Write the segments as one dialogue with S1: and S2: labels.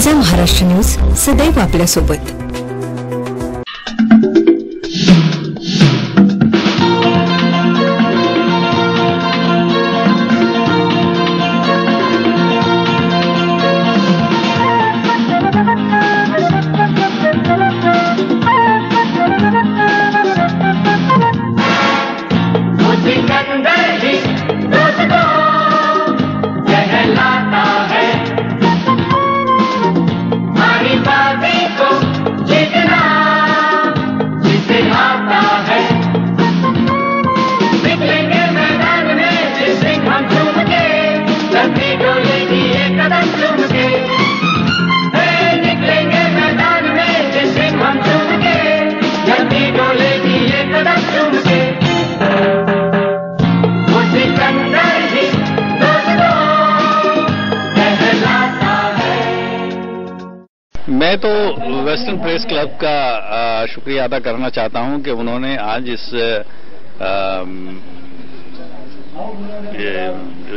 S1: माझा महाराष्ट्र न्यूज सदैव आपल्यासोबत।
S2: मैं तो वेस्टर्न प्रेस क्लब का शुक्रिया अदा करना चाहता हूं कि उन्होंने आज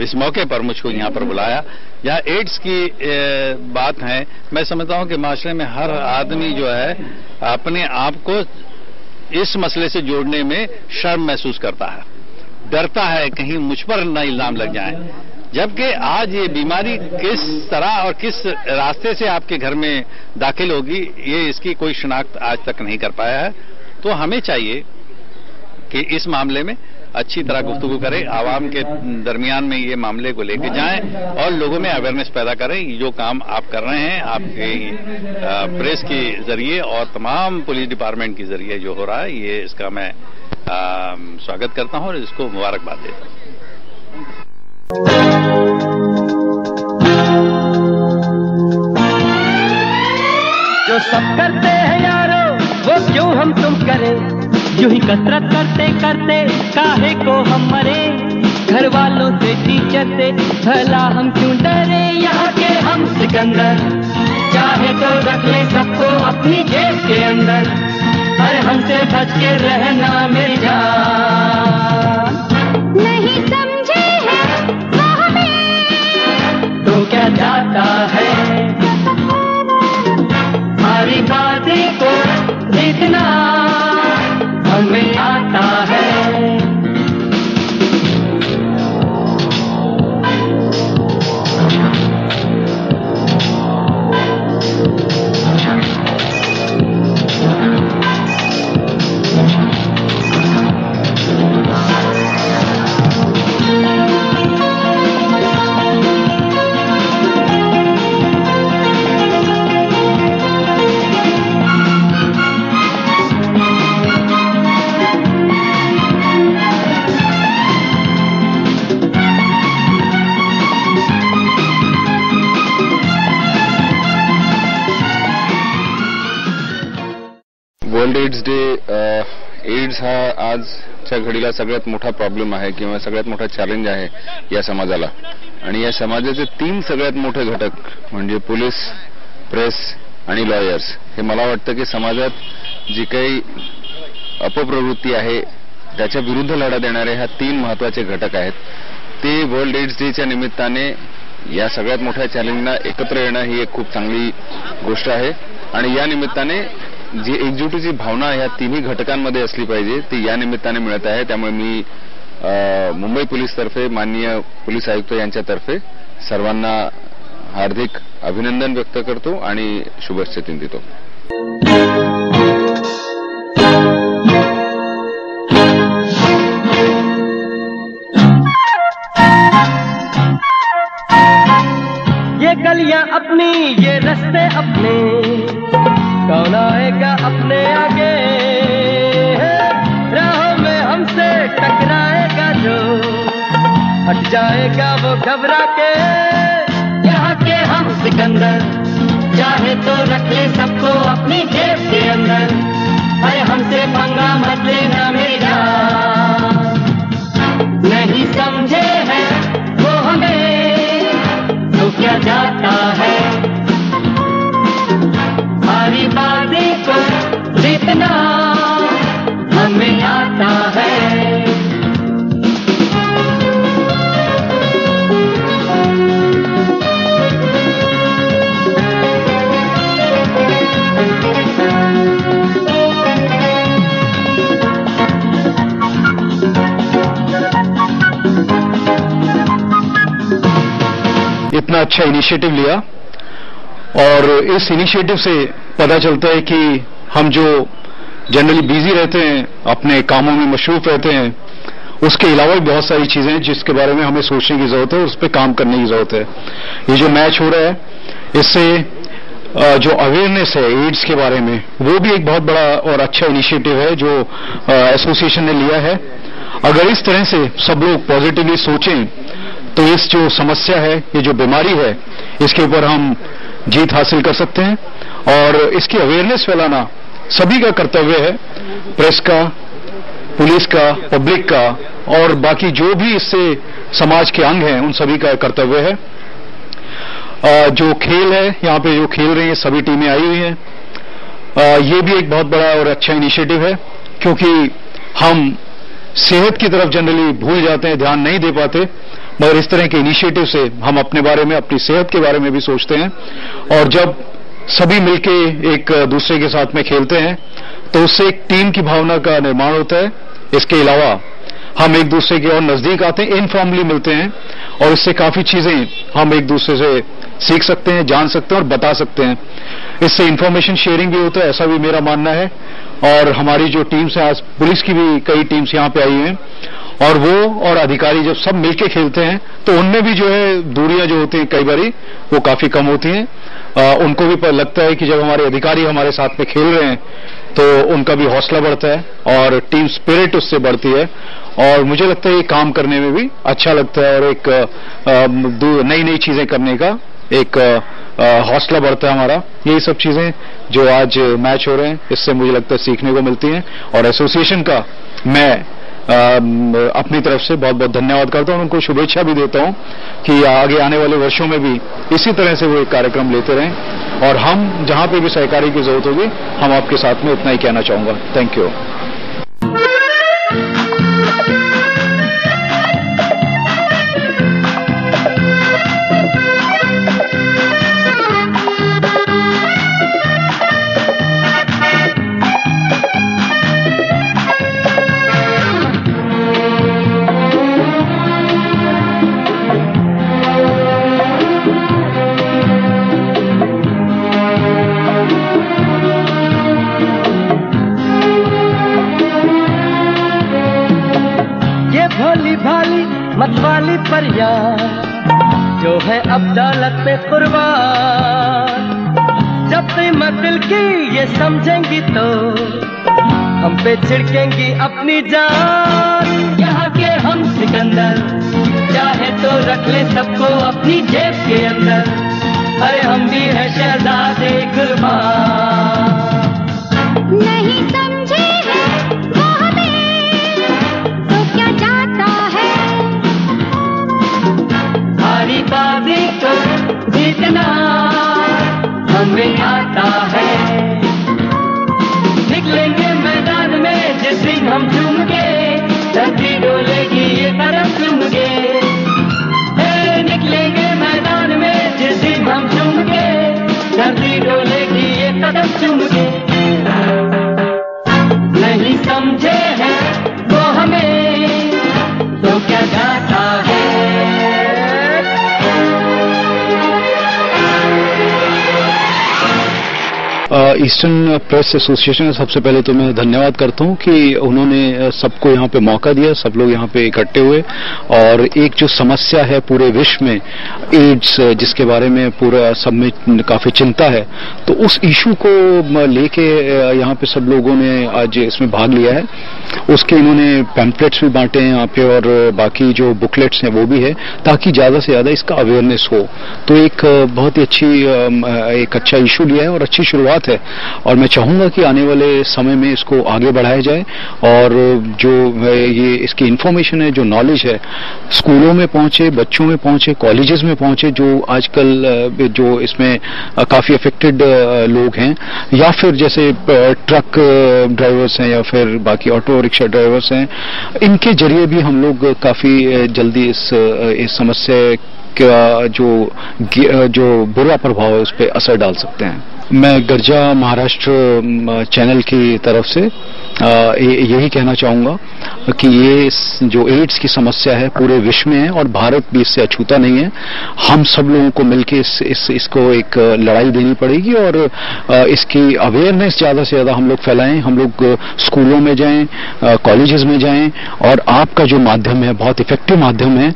S2: इस मौके पर मुझको यहां पर बुलाया। जहां एड्स की बात है, मैं समझता हूं कि माशरे में हर आदमी जो है अपने आप को इस मसले से जोड़ने में शर्म महसूस करता है, डरता है कहीं मुझ पर न इल्जाम लग जाए। जबकि आज ये बीमारी किस तरह और किस रास्ते से आपके घर में दाखिल होगी, ये इसकी कोई शिनाख्त आज तक नहीं कर पाया है। तो हमें चाहिए कि इस मामले में अच्छी तरह गुफ्तगू करें, आवाम के दरमियान में ये मामले को लेके जाएं और लोगों में अवेयरनेस पैदा करें। जो काम आप कर रहे हैं आपके प्रेस के जरिए और तमाम पुलिस डिपार्टमेंट के जरिए जो हो रहा है, ये इसका मैं स्वागत करता हूं और इसको मुबारकबाद देता हूं।
S3: जो सब करते हैं यारो वो क्यों हम तुम करें, यूं ही कसरत करते करते काहे को हम मरे। घर वालों से टीचर से भला हम क्यों डरे, यहाँ के हम सिकंदर चाहे तो रख ले सबको अपनी जेब के अंदर। अरे हमसे बच के रहना मेरी जान,
S4: नहीं समझे हैं वो हमें
S3: तो क्या जाता है हमारी बातें को जितना हमें आता है।
S5: वर्ल्ड एड्स डे, एड्स हा आजच्या घडीला सगळ्यात मोठा प्रॉब्लेम आहे किंवा सगळ्यात मोठा चॅलेंज आहे या समाजाला। आणि या समाजाचे तीन सगळ्यात मोठे घटक म्हणजे पोलीस, प्रेस आणि लॉयर्स, हे मला वाटतं की समाजात जी काही अपप्रवृत्ती आहे त्याच्या विरुद्ध लढा देणारे ह्या तीन महत्त्वाचे घटक आहेत। ते वर्ल्ड एड्स डेच्या निमित्ताने या सगळ्यात मोठ्या चॅलेंजला एकत्र येणं ही एक खूप चांगली गोष्ट आहे। आणि या निमित्ताने जी एकजुटीची भावना ह्या तिन्ही घटकांमध्ये असली पाहिजे ती या निमित्ताने मिळत आहे। त्यामुळे मी मुंबई पोलीसतर्फे माननीय पोलीस आयुक्त यांच्यातर्फे सर्वांना हार्दिक अभिनंदन व्यक्त करतो आणि शुभेच्छा देतो।
S3: ये गलियां अपनी ये रास्ते अपने, कौन आएगा अपने आगे, राहों में हमसे टकराएगा जो, हट जाएगा वो घबरा के। यहाँ के हम सिकंदर चाहे तो रख ले सबको अपनी जेब के अंदर। अरे हमसे पंगा मत लेना मेरी जान, नहीं समझे हैं वो हमें तो क्या जाता है हमारी बातें को जितना हमें आता है।
S6: इतना अच्छा इनिशिएटिव लिया, और इस इनिशिएटिव से पता चलता है कि हम जो जनरली बिजी रहते हैं, अपने कामों में मशरूफ रहते हैं, उसके अलावा भी बहुत सारी चीजें हैं जिसके बारे में हमें सोचने की जरूरत है, उस पर काम करने की जरूरत है। ये जो मैच हो रहा है, इससे जो अवेयरनेस है एड्स के बारे में, वो भी एक बहुत बड़ा और अच्छा इनिशिएटिव है जो एसोसिएशन ने लिया है। अगर इस तरह से सब लोग पॉजिटिवली सोचें तो इस जो समस्या है, ये जो बीमारी है, इसके ऊपर हम जीत हासिल कर सकते हैं। और इसकी अवेयरनेस फैलाना सभी का कर्तव्य है, प्रेस का, पुलिस का, पब्लिक का, और बाकी जो भी इससे समाज के अंग हैं उन सभी का कर्तव्य है। जो खेल है, यहाँ पे जो खेल रही हैं सभी टीमें आई हुई हैं। ये भी एक बहुत बड़ा और अच्छा इनिशिएटिव है, क्योंकि हम सेहत की तरफ जनरली भूल जाते हैं, ध्यान नहीं दे पाते, मगर इस तरह के इनिशिएटिव से हम अपने बारे में, अपनी सेहत के बारे में भी सोचते हैं। और जब सभी मिलके एक दूसरे के साथ में खेलते हैं तो उससे एक टीम की भावना का निर्माण होता है। इसके अलावा हम एक दूसरे के और नजदीक आते हैं, इनफॉर्मली मिलते हैं, और इससे काफी चीजें हम एक दूसरे से सीख सकते हैं, जान सकते हैं और बता सकते हैं। इससे इंफॉर्मेशन शेयरिंग भी होता है, ऐसा भी मेरा मानना है। और हमारी जो टीम्स है, आज पुलिस की भी कई टीम्स यहाँ पे आई हैं, और वो और अधिकारी जब सब मिलके खेलते हैं तो उनमें भी जो है दूरियां जो होती हैं कई बारी वो काफी कम होती हैं। उनको भी लगता है कि जब हमारे अधिकारी हमारे साथ में खेल रहे हैं तो उनका भी हौसला बढ़ता है और टीम स्पिरिट उससे बढ़ती है, और मुझे लगता है ये काम करने में भी अच्छा लगता है, और एक नई नई चीजें करने का एक हौसला बढ़ता है हमारा। यही सब चीजें जो आज मैच हो रहे हैं, इससे मुझे लगता है सीखने को मिलती हैं। और एसोसिएशन का मैं अपनी तरफ से बहुत बहुत धन्यवाद करता हूं, उनको शुभेच्छा भी देता हूं कि आगे आने वाले वर्षों में भी इसी तरह से वो एक कार्यक्रम लेते रहें, और हम जहां पे भी सहकारी की जरूरत होगी हम आपके साथ में उतना ही कहना चाहूंगा। Thank you.
S3: मतवाली परिया जो है अब दौलत पे कुर्बान, जब तुम दिल की ये समझेंगी तो हम पे छिड़केंगी अपनी जान। यहाँ के हम सिकंदर, चाहे तो रख ले सबको अपनी जेब के अंदर, अरे हम भी है शहजादे कुर्बान।
S4: नहीं समझे हैं वो हमें तो क्या जाता है,
S3: हारी बाजी को जीतना हमें आता है। निकलेंगे मैदान में जिस दिन हम झूम के, धरती डोलेगी ये तरफ झूम के। निकलेंगे मैदान में जिस दिन हम झूम के, धरती डोलेगी ये तरफ झूम के। नहीं समझे हैं वो हमें तो क्या जाता है।
S6: ईस्टर्न प्रेस एसोसिएशन का सबसे पहले तो मैं धन्यवाद करता हूं कि उन्होंने सबको यहां पे मौका दिया, सब लोग यहां पे इकट्ठे हुए, और एक जो समस्या है पूरे विश्व में एड्स, जिसके बारे में पूरा सब में काफी चिंता है, तो उस इशू को लेके यहां पे सब लोगों ने आज इसमें भाग लिया है। उसके इन्होंने पैम्पलेट्स भी बांटे हैं यहाँ पे, और बाकी जो बुकलेट्स हैं वो भी है, ताकि ज्यादा से ज्यादा इसका अवेयरनेस हो। तो एक बहुत ही एक अच्छा इशू लिया है और अच्छी शुरुआत है, और मैं चाहूंगा कि आने वाले समय में इसको आगे बढ़ाया जाए, और जो ये इसकी इंफॉर्मेशन है, जो नॉलेज है, स्कूलों में पहुंचे, बच्चों में पहुंचे, कॉलेजेस में पहुंचे, जो आजकल जो इसमें काफी अफेक्टेड लोग हैं, या फिर जैसे ट्रक ड्राइवर्स हैं या फिर बाकी ऑटो रिक्शा ड्राइवर्स हैं, इनके जरिए भी हम लोग काफी जल्दी इस समस्या का जो बुरा प्रभाव है उस पर असर डाल सकते हैं। मैं गर्जा महाराष्ट्र चैनल की तरफ से यही कहना चाहूंगा कि ये जो एड्स की समस्या है पूरे विश्व में है और भारत भी इससे अछूता नहीं है। हम सब लोगों को मिलकर इसको एक लड़ाई देनी पड़ेगी और इसकी अवेयरनेस ज्यादा से ज्यादा हम लोग फैलाएं। हम लोग स्कूलों में जाएं, कॉलेजेस में जाएं और आपका जो माध्यम है बहुत इफेक्टिव माध्यम है।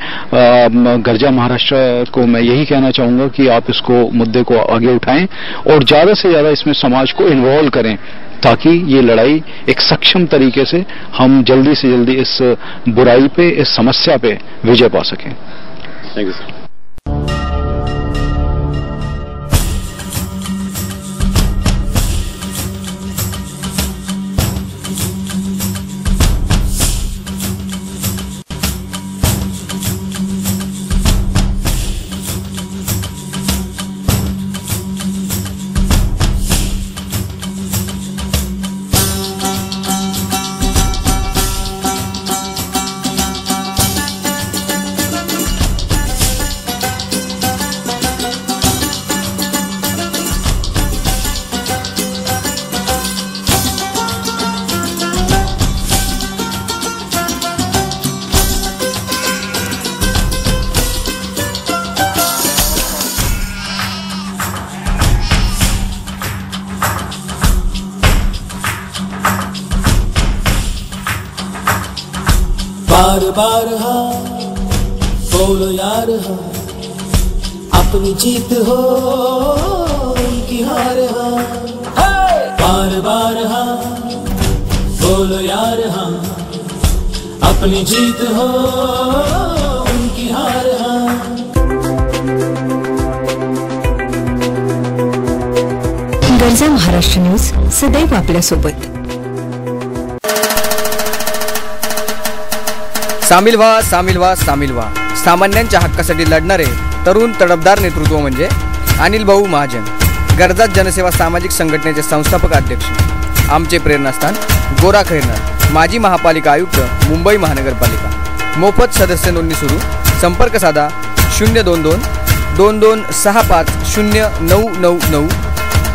S6: गर्जा महाराष्ट्र को मैं यही कहना चाहूंगा कि आप इसको मुद्दे को आगे उठाएं और ज्यादा से ज्यादा इसमें समाज को इन्वॉल्व करें ताकि ये लड़ाई एक सक्षम तरीके से हम जल्दी से जल्दी इस बुराई पे, इस समस्या पे विजय पा सकें।
S5: Thank you sir.
S7: बार बार हाँ बोलो यार हाँ, अपनी जीत हो उनकी हार हाँ। बार बार हाँ बोलो यार हाँ, अपनी जीत हो उनकी हार हाँ।
S1: गर्जा महाराष्ट्र न्यूज सदैव आपल्यासोबत।
S8: सामील व्हा, सामील व्हा, सामील व्हा। सामान्यांच्या हक्कासाठी लढणारे तरुण तडफदार नेतृत्व म्हणजे अनिल भाऊ महाजन, गर्जा जनसेवा सामाजिक संघटनेचे संस्थापक अध्यक्ष। आमचे प्रेरणास्थान गोरा खैरनार, माजी महापालिका आयुक्त, मुंबई महानगरपालिका। मोफत सदस्य नोंदणी सुरू। संपर्क साधा 022-2265-0999।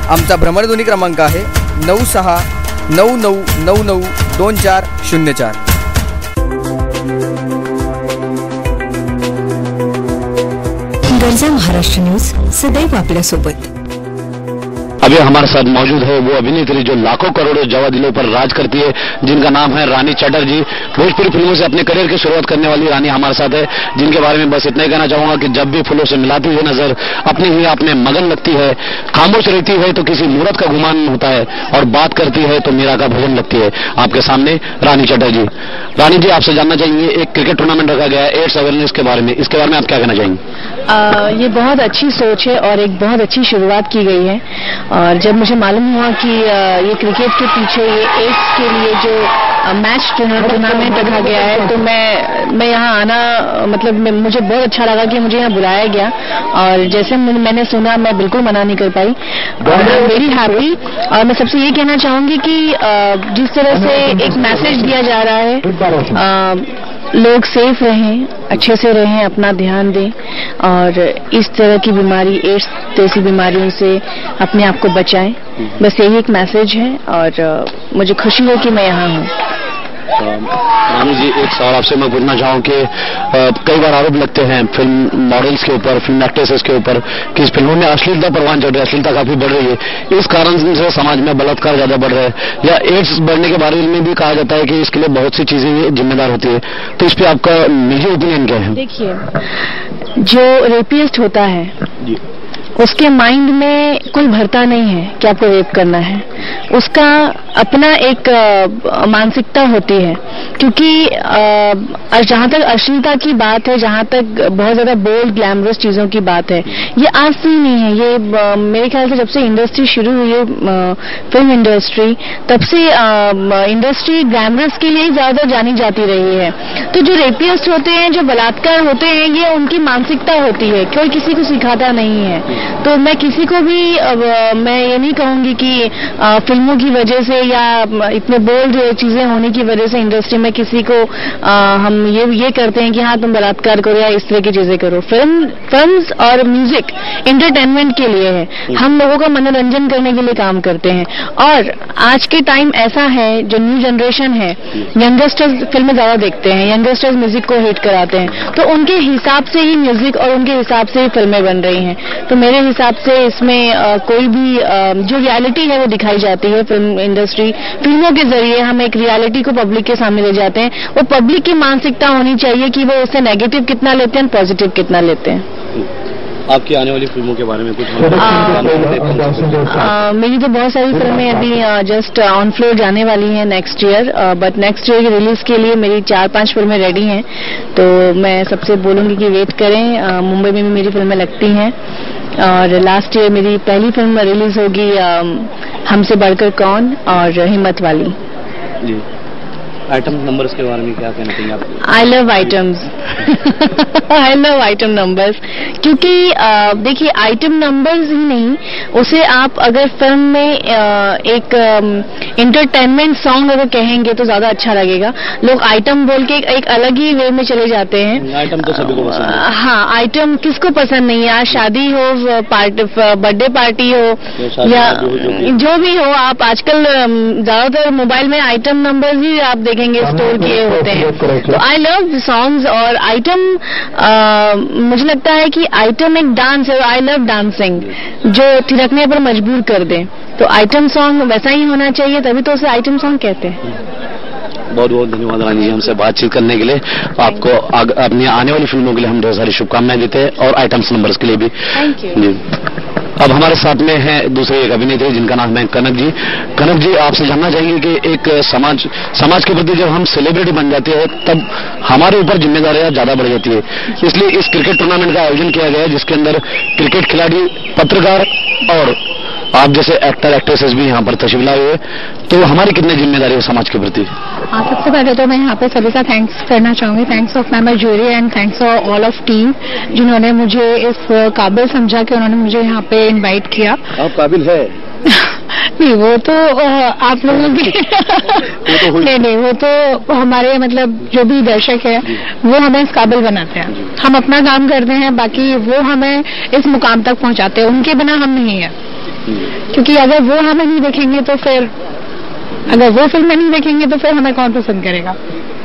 S8: आमचा भ्रमणध्वनी क्रमांक आहे 9699992404।
S1: गर्जा महाराष्ट्र न्यूज सदैव आपल्यासोबत।
S6: अभी हमारे साथ मौजूद है वो अभिनेत्री जो लाखों करोड़ों जवा दिलों पर राज करती है, जिनका नाम है रानी चटर्जी। भोजपुरी फिल्मों से अपने करियर की शुरुआत करने वाली रानी हमारे साथ है, जिनके बारे में बस इतना ही कहना चाहूंगा कि जब भी फूलों से मिलाती हुई नजर अपने ही आप में मगन लगती है, खामोश रहती है तो किसी मूरत का गुमान होता है और बात करती है तो मीरा का भजन लगती है। आपके सामने रानी चटर्जी। रानी जी, आपसे जानना चाहेंगे, एक क्रिकेट टूर्नामेंट रखा गया है एड्स अवेयरनेस के बारे में, इसके बारे में आप क्या कहना चाहेंगे?
S9: ये बहुत अच्छी सोच है और एक बहुत अच्छी शुरुआत की गई है। और जब मुझे मालूम हुआ कि ये क्रिकेट के पीछे ये एड्स के लिए जो मैच टूर्नामेंट रखा गया है, तो मैं यहाँ आना मतलब मुझे बहुत अच्छा लगा कि मुझे यहाँ बुलाया गया। और जैसे मैंने सुना, मैं बिल्कुल मना नहीं कर पाई और आई एम वेरी हैप्पी। और मैं सबसे ये कहना चाहूंगी कि जिस तरह से एक मैसेज दिया जा रहा है, लोग सेफ रहें, अच्छे से रहें, अपना ध्यान दें और इस तरह की बीमारी, एड्स जैसी बीमारियों से अपने आप को बचाएं। बस यही एक मैसेज है और मुझे खुशी है कि मैं यहाँ हूँ।
S6: रानी जी, एक सवाल आपसे मैं पूछना चाहूँ कि कई बार आरोप लगते हैं फिल्म मॉडल्स के ऊपर, फिल्म एक्ट्रेसेस के ऊपर कि इस फिल्मों में अश्लीलता परवान चढ़ रही है, अश्लीलता काफी बढ़ रही है। इस कारण से समाज में बलात्कार ज्यादा बढ़ रहा है या एड्स बढ़ने के बारे में भी कहा जाता है कि इसके लिए बहुत सी चीजें जिम्मेदार होती है, तो इस पर आपका निजी ओपिनियन क्या है?
S9: देखिए, जो रेपिस्ट होता है उसके माइंड में कुछ भरता नहीं है कि आपको रेप करना है। उसका अपना एक मानसिकता होती है, क्योंकि जहाँ तक अश्लीलता की बात है, जहाँ तक बहुत ज्यादा बोल्ड ग्लैमरस चीजों की बात है, ये आज से ही नहीं है। ये मेरे ख्याल से जब से इंडस्ट्री शुरू हुई है, फिल्म इंडस्ट्री, तब से इंडस्ट्री ग्लैमरस के लिए ज्यादा जानी जाती रही है। तो जो रेपिस्ट होते हैं, जो बलात्कार होते हैं, ये उनकी मानसिकता होती है, कोई किसी को सिखाता नहीं है। तो मैं किसी को भी मैं ये नहीं कहूंगी कि फिल्मों की वजह से या इतने बोल्ड चीजें होने की वजह से इंडस्ट्री में किसी को हम ये करते हैं कि हाँ तुम बलात्कार करो या इस तरह की चीजें करो। फिल्म्स और म्यूजिक एंटरटेनमेंट के लिए है, हम लोगों का मनोरंजन करने के लिए काम करते हैं। और आज के टाइम ऐसा है, जो न्यू जनरेशन है, यंगस्टर्स फिल्में ज्यादा देखते हैं, यंगस्टर्स म्यूजिक को हिट कराते हैं, तो उनके हिसाब से ही म्यूजिक और उनके हिसाब से ही फिल्में बन रही हैं। तो मेरे हिसाब से इसमें कोई भी जो रियलिटी है वो दिखाई जाती है। फिल्म इंडस्ट्री फिल्मों के जरिए हम एक रियलिटी को पब्लिक के सामने ले जाते हैं। वो पब्लिक की मानसिकता होनी चाहिए कि वो उससे नेगेटिव कितना लेते हैं, पॉजिटिव कितना लेते हैं।
S10: आपकी आने वाली फिल्मों के बारे में कुछ
S9: मेरी तो बहुत सारी फिल्में अभी जस्ट ऑन फ्लोर जाने वाली हैं next year, but next year की रिलीज के लिए मेरी 4-5 फिल्में रेडी हैं। तो मैं सबसे बोलूंगी कि वेट करें। मुंबई में भी मेरी फिल्में लगती हैं और लास्ट ईयर मेरी पहली फिल्म रिलीज होगी हमसे बढ़कर कौन और हिम्मत वाली।
S10: जी, आइटम नंबर्स के बारे में क्या कहना चाहिए आप?
S9: I love items I love item numbers, क्योंकि देखिए आइटम नंबर्स ही नहीं, उसे आप अगर फिल्म में एक एंटरटेनमेंट सॉन्ग अगर कहेंगे तो ज्यादा अच्छा लगेगा। लोग आइटम बोल के एक अलग ही वे में चले जाते हैं।
S10: आइटम तो सभी को पसंद है।
S9: हाँ, आइटम किसको पसंद नहीं है? आज शादी हो, बर्थडे पार्टी हो या जो भी हो, आप आजकल ज्यादातर मोबाइल में आइटम नंबर्स ही आप देखेंगे स्टोर किए होते हैं। तो आई लव सॉन्ग्स और आइटम, मुझे लगता है कि आइटम एक डांस है। आई लव डांसिंग, जो थिरकने पर मजबूर कर दे। तो आइटम सॉन्ग वैसा ही होना चाहिए, तभी तो उसे आइटम सॉन्ग कहते हैं।
S10: बहुत बहुत धन्यवाद रानी जी हमसे बातचीत करने के लिए। आपको अपनी आने वाली फिल्मों के लिए हम ढेर सारी शुभकामनाएं देते हैं और आइटम्स नंबर्स के लिए भी
S9: थैंक यू।
S10: अब हमारे साथ में हैं दूसरे एक अभिनेत्री जिनका नाम है कनक जी। कनक जी, आपसे जानना चाहेंगे कि एक समाज के प्रति जब हम सेलिब्रिटी बन जाते हैं तब हमारे ऊपर जिम्मेदारियां ज्यादा बढ़ जाती है। इसलिए इस क्रिकेट टूर्नामेंट का आयोजन किया गया है जिसके अंदर क्रिकेट खिलाड़ी, पत्रकार और आप जैसे एक्टर एक्ट्रेसेस भी यहाँ पर तशरीफ लाए हुए। तो हमारी कितनी जिम्मेदारी है समाज के प्रति?
S9: सबसे पहले तो मैं यहाँ पे सभी का थैंक्स करना चाहूंगी। Thanks of my jury and thanks all of team जिन्होंने मुझे इस काबिल समझा कि उन्होंने मुझे यहाँ पे इनवाइट किया।
S10: आप काबिल है?
S9: नहीं, वो तो आप लोगों की नहीं, वो तो हमारे मतलब जो भी दर्शक है वो हमें इस काबिल बनाते हैं। हम अपना काम करते हैं, बाकी वो हमें इस मुकाम तक पहुँचाते हैं। उनके बिना हम नहीं है, क्योंकि अगर वो हमें नहीं देखेंगे तो फिर, अगर वो फिल्में नहीं देखेंगे तो फिर हमें कौन पसंद करेगा?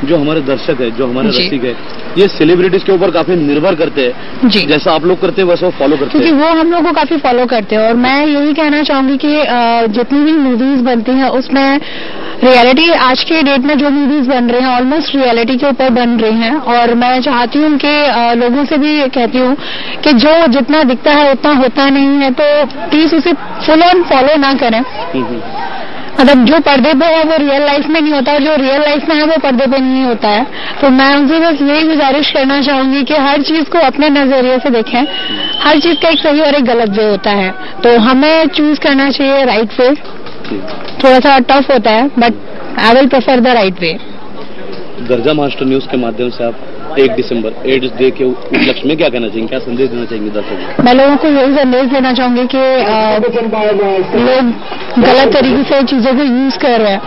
S10: जो हमारे दर्शक है, जो हमारे रसिक है, ये सेलिब्रिटीज के ऊपर काफी निर्भर करते हैं। जी, जैसा आप लोग करते हैं वैसा वो फॉलो करते हैं,
S9: क्योंकि वो हम लोग को काफी फॉलो करते हैं। और मैं यही कहना चाहूंगी कि जितनी भी मूवीज बनती हैं उसमें रियलिटी, आज के डेट में जो मूवीज बन रही हैं ऑलमोस्ट रियलिटी के ऊपर बन रही हैं। और मैं चाहती हूँ कि लोगों से भी कहती हूँ कि जो जितना दिखता है उतना होता नहीं है, तो प्लीज उसे फुल ऑन फॉलो ना करें। मतलब जो पर्दे पे है वो रियल लाइफ में नहीं होता, और जो रियल लाइफ में है वो पर्दे पे नहीं होता है। तो मैं उनसे बस यही गुजारिश करना चाहूंगी कि हर चीज को अपने नजरिए से देखें। हर चीज का एक सही और एक गलत वे होता है, तो हमें चूज करना चाहिए राइट वे। थोड़ा सा टफ होता है, but I will prefer the right way.
S10: Garja Maharashtra news के माध्यम से आप 1 दिसंबर एड्स डे के उपलक्ष्य में क्या कहना चाहेंगे, क्या संदेश देना चाहेंगे दर्शकों?
S9: मैं लोगों को यही संदेश देना चाहूंगी कि लोग गलत तरीके से चीजों को यूज कर रहे हैं।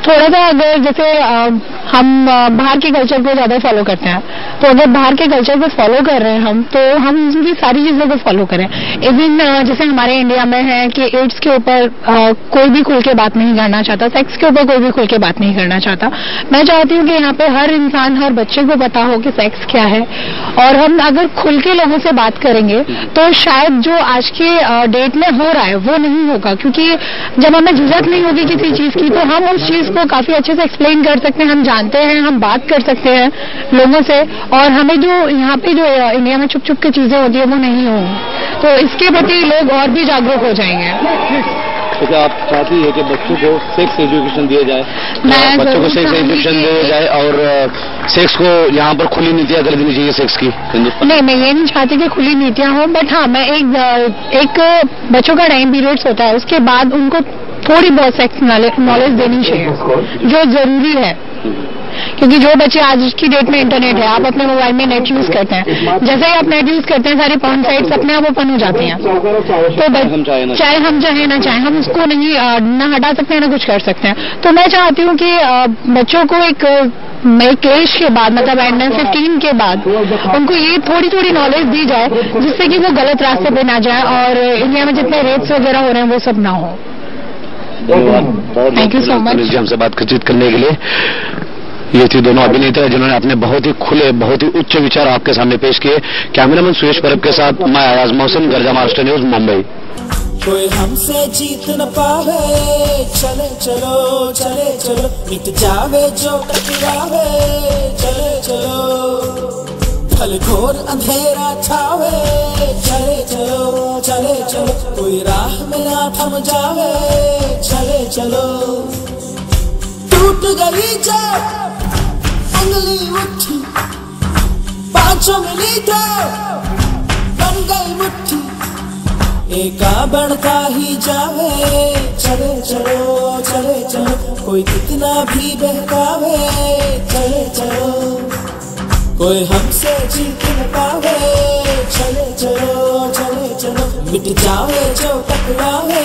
S9: थोड़ा सा अगर जैसे हम बाहर के कल्चर को ज्यादा फॉलो करते हैं, तो अगर बाहर के कल्चर को फॉलो कर रहे हैं तो हम उनकी सारी चीजों को फॉलो करें। इवन जैसे हमारे इंडिया में है कि एड्स के ऊपर कोई भी खुल के बात नहीं करना चाहता, सेक्स के ऊपर कोई भी खुल के बात नहीं करना चाहता। मैं चाहती हूँ कि यहाँ पे हर इंसान, हर बच्चे को पता हो कि सेक्स क्या है, और हम अगर खुल के लोगों से बात करेंगे तो शायद जो आज के डेट में हो रहा है वो नहीं होगा। क्योंकि जब हमें झिझक नहीं होगी किसी चीज की, तो हम उस चीज को काफी अच्छे से एक्सप्लेन कर सकते हैं, हम जानते हैं, हम बात कर सकते हैं लोगों से, और हमें जो यहाँ पे जो इंडिया में छुप छुप के चीजें होती है वो नहीं होंगी। तो इसके प्रति लोग और भी जागरूक हो जाएंगे।
S10: तो क्या आप चाहती है कि बच्चों को सेक्स एजुकेशन दिया जाए? बच्चों को सेक्स एजुकेशन दिया जाए और सेक्स को यहाँ पर खुली नीतियाँ कर देनी चाहिए सेक्स की?
S9: नहीं, मैं ये नहीं चाहती कि खुली नीतियाँ हो, बट हाँ मैं एक बच्चों का टाइम पीरियड्स होता है, उसके बाद उनको थोड़ी बहुत सेक्स नॉलेज देनी चाहिए जो जरूरी है। क्योंकि जो बच्चे आज की डेट में इंटरनेट है, आप अपने मोबाइल में नेट यूज करते हैं, जैसे ही आप नेट यूज करते हैं सारी पॉर्न साइट्स अपने आप ओपन हो जाती हैं। तो चाहे हम चाहे ना चाहे हम उसको नहीं ना हटा सकते हैं ना कुछ कर सकते हैं। तो मैं चाहती हूँ कि बच्चों को एक एज के बाद, मतलब अंडर 15 के बाद उनको ये थोड़ी थोड़ी नॉलेज दी जाए, जिससे कि वो गलत रास्ते पे ना जाए और इंडिया में जितने रेप्स वगैरह हो रहे हैं वो सब ना हो। थैंक यू सो मच
S10: हमसे बातचीत करने के लिए। ये थी दोनों अभिनेता जिन्होंने अपने बहुत ही खुले, बहुत ही उच्च विचार आपके सामने पेश किए। कैमरामैन सुरेश परब के साथ मैं आयाज मोहसिन, गर्जा महाराष्ट्र न्यूज, मुंबई।
S7: कोई हमसे जीत न पावे, चले चलो चले चलो, मिट जावे जो टकरावे, चले चलो भल घोर अंधेरा छावे, चले चलो चले चलो, कोई राह में ना थम जावे, चले चलो। टूट गई जब उंगली उठी, पांचों मिली तो बन गई मुट्ठी, एका बढ़ता ही जावे, चले चलो चले चलो, कोई कितना भी बहकावे, चले चलो। कोई हमसे जीत न पावे, चले चलो चले चलो, मिट जावे जो टकरावे,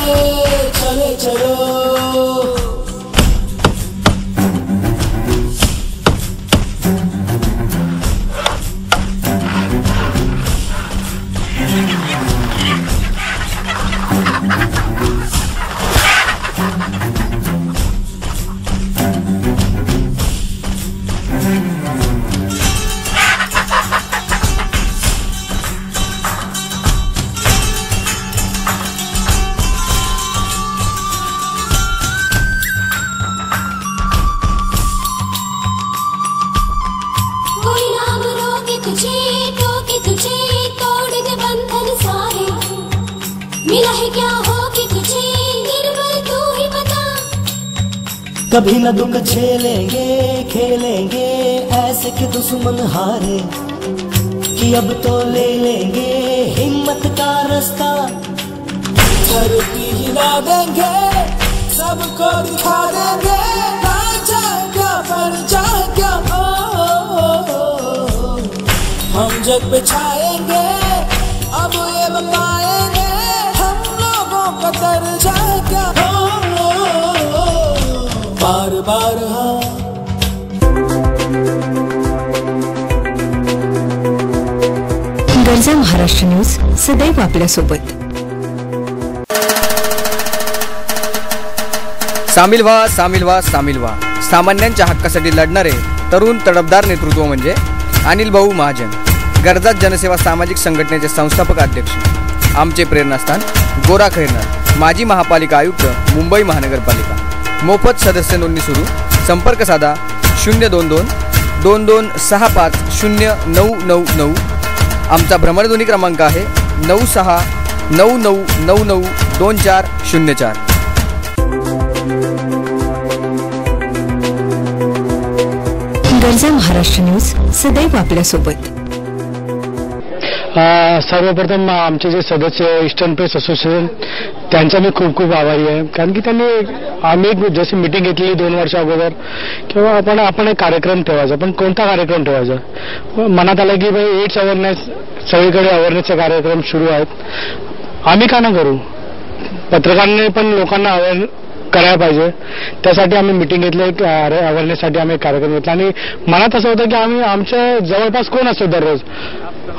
S7: चले चलो।
S4: मिला है क्या हो कि तुझे निर्बल तू ही बता।
S7: कभी न दुख झेलेंगे खेलेंगे ऐसे कि दुश्मन हारे, कि अब तो ले लेंगे हिम्मत का रास्ता। धरती हिला देंगे सबको दिखा देंगे, राजा क्या परजा क्या हम जग पे छाएंगे, अब ये बताएंगे हम लोगों का दर्जा क्या बार बार। हाँ
S1: गर्जा महाराष्ट्र न्यूज सदैव आपल्या सोबत।
S8: सामील व्हा सामान्यांच्या हक्कासाठी लढणारे तरुण तडफदार नेतृत्व म्हणजे अनिल भाऊ महाजन, गर्जा जनसेवा सामाजिक संघटनेचे संस्थापक अध्यक्ष, आमचे प्रेरणास्थान गोरा खैरनार, माजी महापालिका आयुक्त मुंबई महानगरपालिका। मोफत सदस्य नोंदणी सुरू, संपर्क साधा 022-2265-0999। आमचा भ्रमणध्वनी क्रमांक आहे 9699992404।
S1: गर्जा महाराष्ट्र न्यूज सदैव आपल्या सोबत।
S6: सर्वप्रथम आमचे जे सदस्य ईस्टर्न प्रेस असोसिएशन त्यांचा मी खूप खूप आभारी आहे, कारण की त्यांनी आम्ही जशी मीटिंग घेतली 2 वर्ष अगोदर किंवा आपण एक कार्यक्रम ठेवायचा, पण कोणता कार्यक्रम ठेवायचा मनात आलं की भाई एड्स अवेअरनेस, सगळीकडे अवेअरनेसचे कार्यक्रम सुरू आहेत, आम्ही का ना करू, पत्रकारांनी पण लोकांना अवेअर करायला पाहिजे, त्यासाठी आम्ही मीटिंग घेतली, एक अवेअरनेससाठी आम्ही एक कार्यक्रम घेतला। आणि मनात असं होतं की आम्ही आमच्या जवळपास कोण असतो दररोज,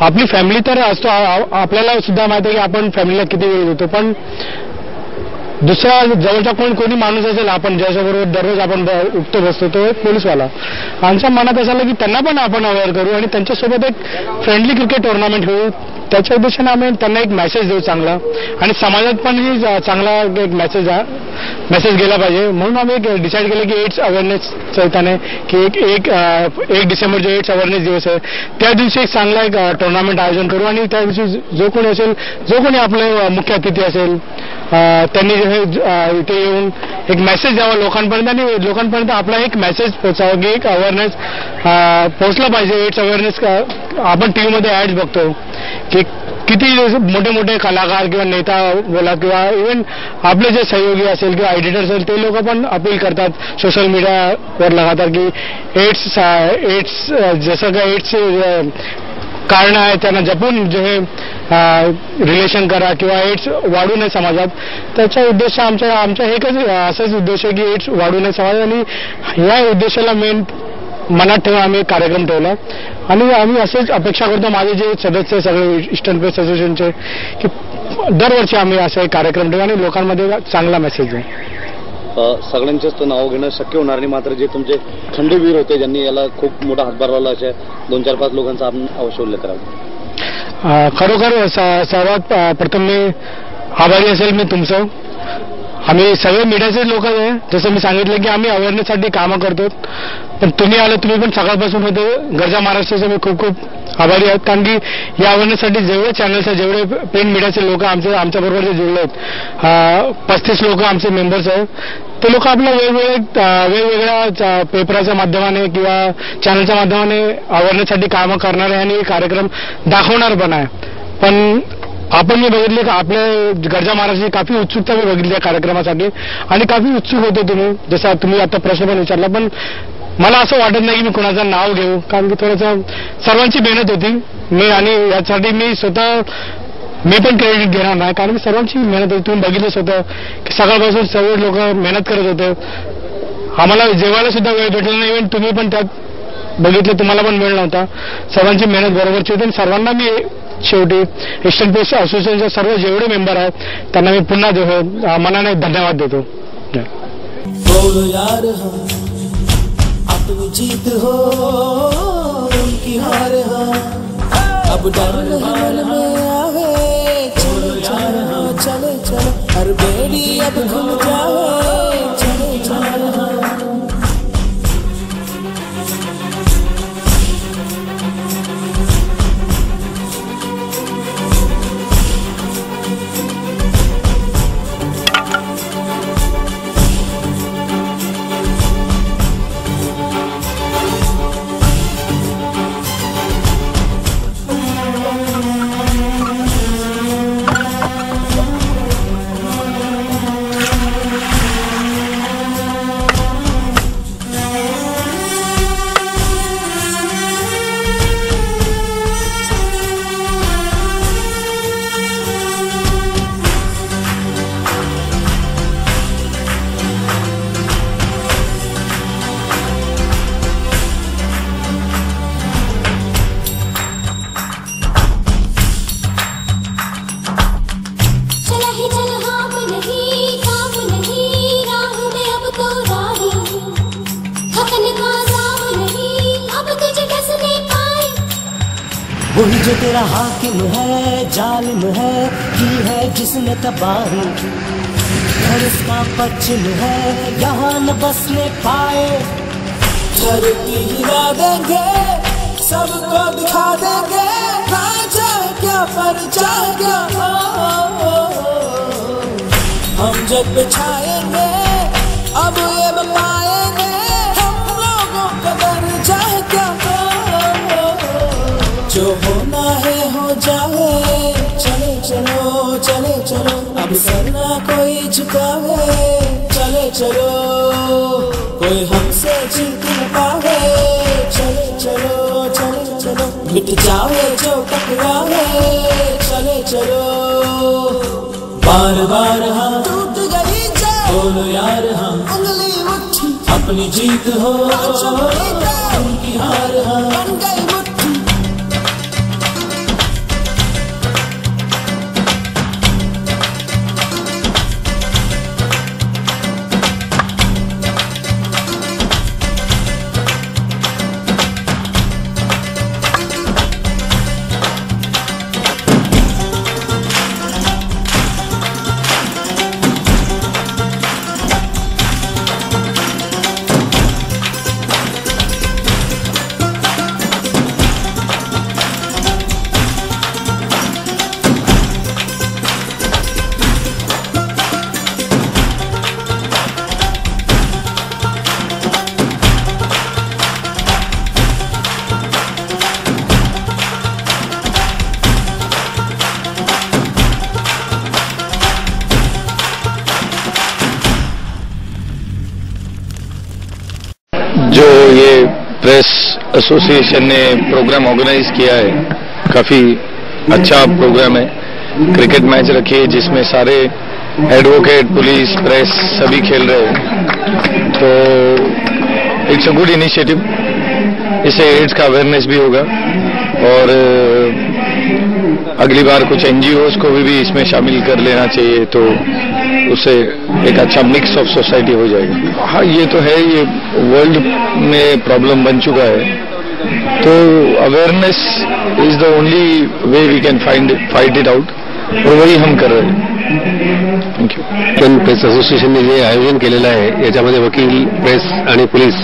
S6: आपली फॅमिली तर असतो, आपल्याला सुद्धा माहिती आहे की आपण फॅमिलीला किती वेळ देतो, पण दुसरा जवळचा कोणी माणूस असेल आपण ज्याच्याबरोबर दररोज आपण उठतो बसतो, तो एक पोलीसवाला। आमच्या मनात असं आलं की त्यांना पण आपण अवेअर करू आणि त्यांच्यासोबत एक फ्रेंडली क्रिकेट टुर्नामेंट होऊ, त्याच्या उद्देशाने आम्ही त्यांना एक मेसेज देऊ चांगला, आणि समाजात पण ही चांगला एक मेसेज गेला पाहिजे, म्हणून आम्ही एक डिसाईड केलं की एड्स अवेअरनेस चैताने की एक डिसेंबर जो एड्स अवेअरनेस दिवस आहे त्या दिवशी एक चांगला एक टुर्नामेंट आयोजन करू, आणि त्या दिवशी जो कोणी असेल, जो कोणी आपले मुख्य अतिथी असेल त्यांनी इथे येऊन एक मेसेज द्यावा लोकांपर्यंत, आणि लोकांपर्यंत आपला एक मेसेज पोहोचावा की एक अवेअरनेस पोहोचला पाहिजे। एड्स अवेअरनेस आपण टीव्हीमध्ये ॲड्स बघतो की
S11: किती मोठे मोठे कलाकार किंवा नेता बोला किंवा इव्हन आपले जे सहयोगी असेल किंवा एडिटर असेल ते लोक पण अपील करतात सोशल मीडियावर लगातार की एड्स जसं का एड्सचे कारण आहे त्यांना जपून जे रिलेशन करा किंवा एड्स वाढू नये समाजात, त्याचा उद्देश आमचा एकच असाच उद्देश आहे की एड्स वाढू नये समाजात, आणि या उद्देशाला मेन मनात ठेवून आम्ही एक कार्यक्रम ठेवला. आणि आम्ही असेच अपेक्षा करतो माझे जे सदस्य सगळे ईस्टर्न प्रेस असोसिएशनचे की दरवर्षी आम्ही असा एक कार्यक्रम ठेवू आणि लोकांमध्ये चांगला मेसेज देऊ.
S10: सगळ्यांचंच नाव घेणं शक्य होणार नाही, मात्र जे तुमचे खंडवीर होते ज्यांनी याला खूप मोठा हातभार लावला अशा 2-4-5 लोकांचा आपण अवश्य उल्लेख करावा.
S11: खरोखर सर्वात प्रथम मी आभारी असेल मी तुमचं. आम्ही सगळे मीडियाचे लोक आहे, जसं मी सांगितलं की आम्ही अवेअरनेससाठी कामं करतो, पण तुम्ही आले, तुम्ही पण सकाळपासून होते. गर्जा महाराष्ट्राचे मी खूप खूप आभारी आहेत, कारण की या अवेअरनेससाठी जेवढे चॅनल्स आहेत, जेवढे प्रिंट मीडियाचे लोक आमच्याबरोबर जे जुळले आहेत, 35 लोक आमचे मेंबर्स आहेत, ते लोक आपल्या वेगवेगळ्या पेपराच्या माध्यमाने किंवा चॅनलच्या माध्यमाने अवेअरनेससाठी कामं करणार आहे आणि कार्यक्रम दाखवणार पण आहे. पण आपण मी बघितले की आपल्या गर्जा महाराष्ट्राची काफी उत्सुकता मी बघितली या कार्यक्रमासाठी आणि काफी उत्सुक होते तुम्ही, जसा तुम्ही आता प्रश्न पण विचारला. पण मला असं वाटत नाही की मी कोणाचं नाव घेऊ, कारण की थोडंसं सर्वांची मेहनत होती मी, आणि यासाठी मी पण क्रेडिट घेणार नाही, कारण की सर्वांची मेहनत होती. तुम्ही बघितलंच होतं की सकाळपासून सर्व लोक मेहनत करत होते. आम्हाला जेवायला सुद्धा वेळ भेटला नाही, इव्हन तुम्ही पण त्यात बघितलं, तुम्हाला पण वेळ नव्हता. सर्वांची मेहनत बरोबरची होती. सर्वांना मी शेवटी ईस्टर्न प्रेस असोसिएशनचे सर्व जेवढे मेंबर आहेत त्यांना मी पुन्हा मनाने धन्यवाद देतो.
S7: बोलो यार हम अपनी जीत हो उनकी हार हम, अब डर मन में आवे, चलो चलो चले चलो हर बेड़ी अब खुल जाए, चले चलो. वही जो तेरा हाकिम है, जालिम है, की है जिसने तबाही की, घर उसका पश्चिम है, यहाँ न बसने पाए. धरती हिला देंगे, सबको दिखा देंगे, राजा क्या परचा क्या, हम जग पे छाएंगे, अब ये बताएंगे, हम लोगों का दर्जा क्या, जो होना है हो जाए, चले चलो चले चलो, अब सर ना कोई झुकावे, चले चलो कोई हमसे जीत न पावे, चले चलो चले चलो, मिट जावे जो टकरावे, चले चलो. बार बार हम टूट गई जाए, बोलो यार हम उंगली उठी, अपनी जीत हो उनकी हार हम, बन गई मुट्ठी.
S6: प्रेस एसोसिएशन ने प्रोग्राम ऑर्गेनाइज किया है, काफी अच्छा प्रोग्राम है। क्रिकेट मैच रखी है जिसमें सारे एडवोकेट, पुलिस, प्रेस सभी खेल रहे हैं, तो इट्स अ गुड इनिशिएटिव। इससे एड्स का अवेयरनेस भी होगा और अगली बार कुछ एनजीओज को भी इसमें शामिल कर लेना चाहिए, तो उससे एक अच्छा मिक्स ऑफ सोसाइटी हो जाएगा। हाँ, ये तो है, ये वर्ल्ड में प्रॉब्लम बन चुका है, तो awareness is the only way we can fight it out, और वही हम कर रहे हैं। थँक्यू.
S12: पण प्रेस असोसिएशनने जे आयोजन केलेलं आहे याच्यामध्ये वकील, प्रेस आणि पोलीस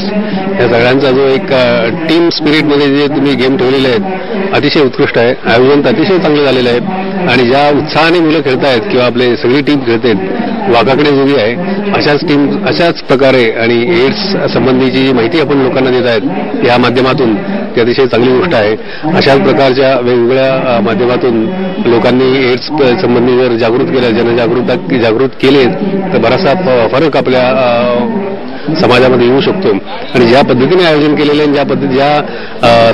S12: या सगळ्यांचा जो एक टीम स्पिरिटमध्ये जे तुम्ही गेम ठेवलेले आहेत अतिशय उत्कृष्ट आहे. आयोजन तर अतिशय चांगलं झालेलं आहे आणि ज्या उत्साहाने मुलं खेळतायत किंवा आपले सगळी टीम खेळतात वाघाकडे जोगी आहे अशाच प्रकारे आणि एड्स संबंधीची जी माहिती आपण लोकांना देत आहेत या माध्यमातून ती अतिशय चांगली गोष्ट आहे. अशाच प्रकारच्या वेगवेगळ्या माध्यमातून लोकांनी एड्स संबंधी जर जागृत केलं, जागृत केले तर बराचसा फरक आपल्या समाजामध्ये येऊ शकतो. आणि ज्या पद्धतीने आयोजन केलेलं आहे, ज्या पद्धती ज्या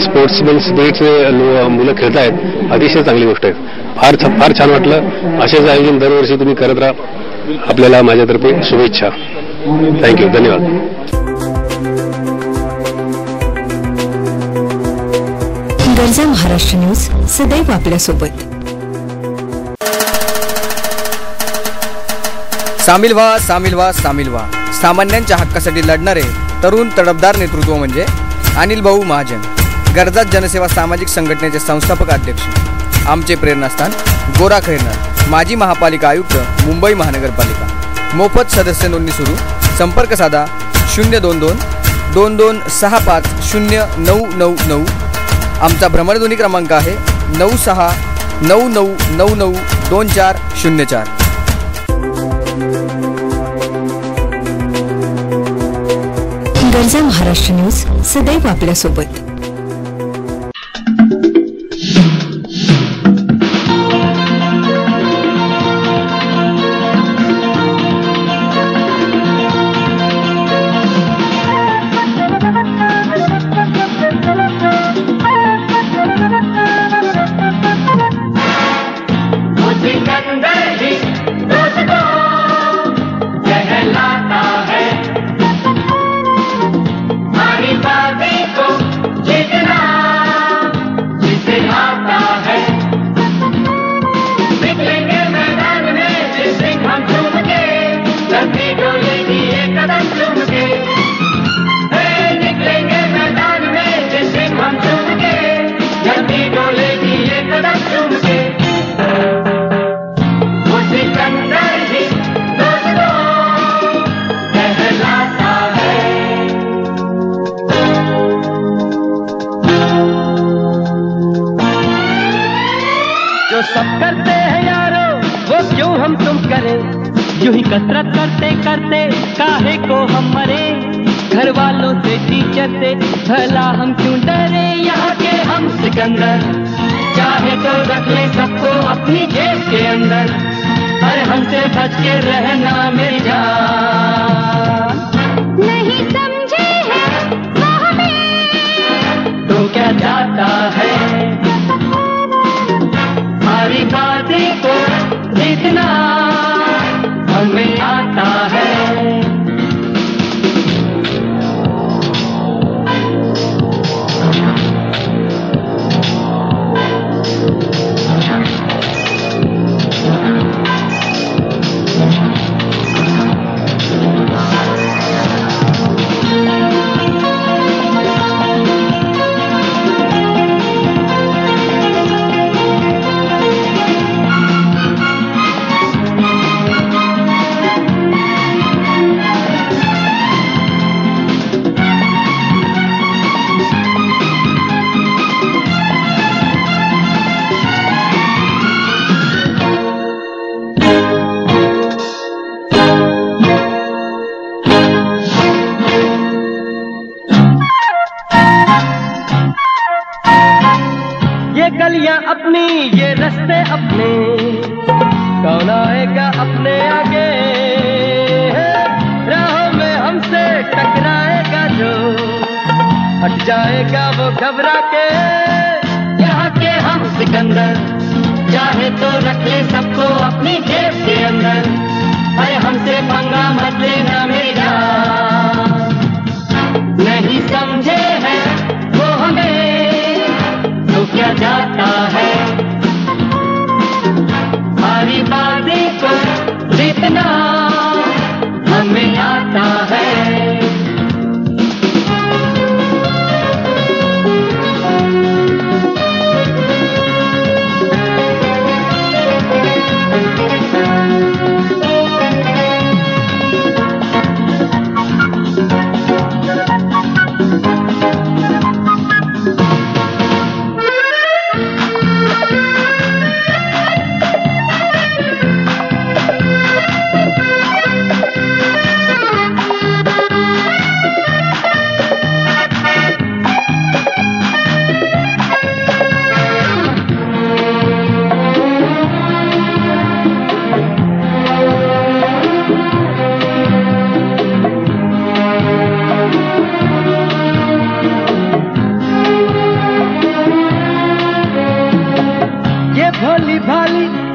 S12: स्पोर्ट्समॅन स्पिरिटने मुलं खेळतायत अतिशय चांगली गोष्ट आहे. फार छान वाटलं. असेच आयोजन दरवर्षी तुम्ही करत राहा. आपल्याला माझ्यातर्फे शुभेच्छा. थँक्यू. धन्यवाद.
S1: गरजा महाराष्ट्र न्यूज सदैव आपल्यासोबत.
S8: सामील व्हा, सामील व्हा, सामील व्हा. सामान्यांच्या हक्कासाठी लढणारे तरुण तडफदार नेतृत्व म्हणजे अनिल भाऊ महाजन, गरजा जनसेवा सामाजिक संघटनेचे संस्थापक अध्यक्ष. आमचे प्रेरणास्थान गोरा खैरनार, माजी महापालिका आयुक्त, मुंबई महानगरपालिका. मोफत सदस्य नोंदणी सुरू. संपर्क साधा 022-2265-0999. आमचा भ्रमणध्वनी क्रमांक आहे 9699992404.
S1: गरजा महाराष्ट्र न्यूज सदैव आपल्यासोबत.
S3: सब करते हैं यारो वो क्यों हम तुम करें, यूं ही कसरत करते करते काहे को हम मरे. घर वालों से, टीचर से भला हम क्यों डरे. यहाँ के हम सिकंदर चाहे तो रख ले सबको अपनी जेब के अंदर. अरे हमसे बच के रहना मेरी जान.
S4: नहीं समझे हैं वो हमें
S3: तो क्या चाहता है हमारी बातें को जितना हमें आता है. गलियां अपनी, ये रास्ते अपने, कौन आएगा अपने आगे. राहों में हमसे टकराएगा जो, हट जाएगा वो घबरा के, यहाँ के हम सिकंदर, चाहे तो रख ले सबको अपनी जेब के अंदर। अरे हमसे पंगा मत लेना मेरी जान, नहीं समझे हैं वो हमें तो क्या जाता है, हमारी बाजी को जीतना हमें आता है।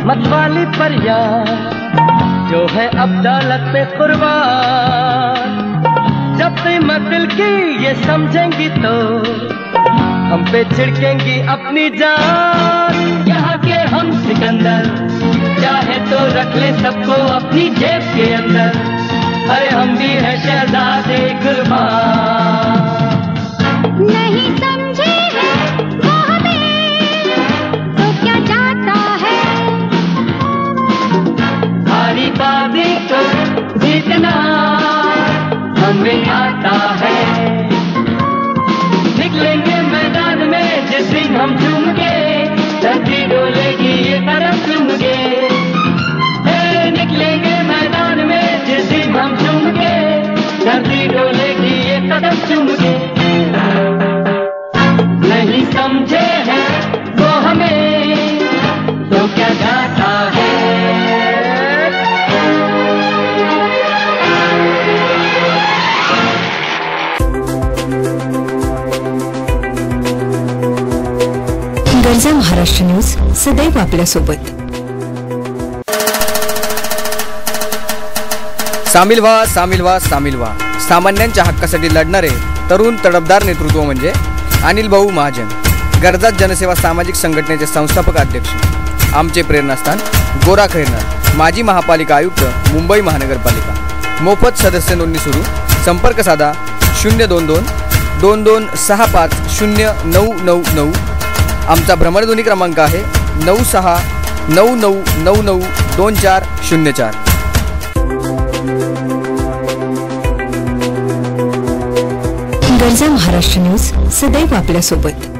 S3: मतवाली परिया जो है अब दौलत पे कुर्बान, जब तुम दिल की ये समझेंगी तो हम पे छिड़केंगी अपनी जान। यहाँ के हम सिकंदर, चाहे तो रख ले सबको अपनी जेब के अंदर। अरे हम भी है शहजादे कुर्बान,
S4: नहीं समझे हैं वो हमें तो क्या जाता है,
S3: हमारी बाजी को जीतना हमें आता है। निकलेंगे मैदान में जिस दिन हम झूम के, धरती डोलेगी ये कदम चूम के। निकलेंगे मैदान में जिस दिन हम झूम के, धरती डोलेगी ये कदम चूम के। नहीं समझे हैं वो हमें तो क्या जाता है।
S1: गर्जा महाराष्ट्र न्यूज सदैव आपल्यासोबत।
S8: सामील व्हा, सामील व्हा, सामील व्हा। सामान्यांच्या हक्कासाठी लढणारे तरुण तडफदार नेतृत्व म्हणजे अनिल भाऊ महाजन, गरजा जनसेवा सामाजिक संघटनेचे संस्थापक अध्यक्ष। आमचे प्रेरणास्थान गोरा खैरनार, माजी महापालिका आयुक्त मुंबई महानगरपालिका। मोफत सदस्य नोंदणी सुरू। संपर्क साधा 022 2265 0999। आमचा भ्रमणध्वनी क्रमांक आहे 9699992404।
S1: गर्जा महाराष्ट्र न्यूज सदैव आपल्यासोबत।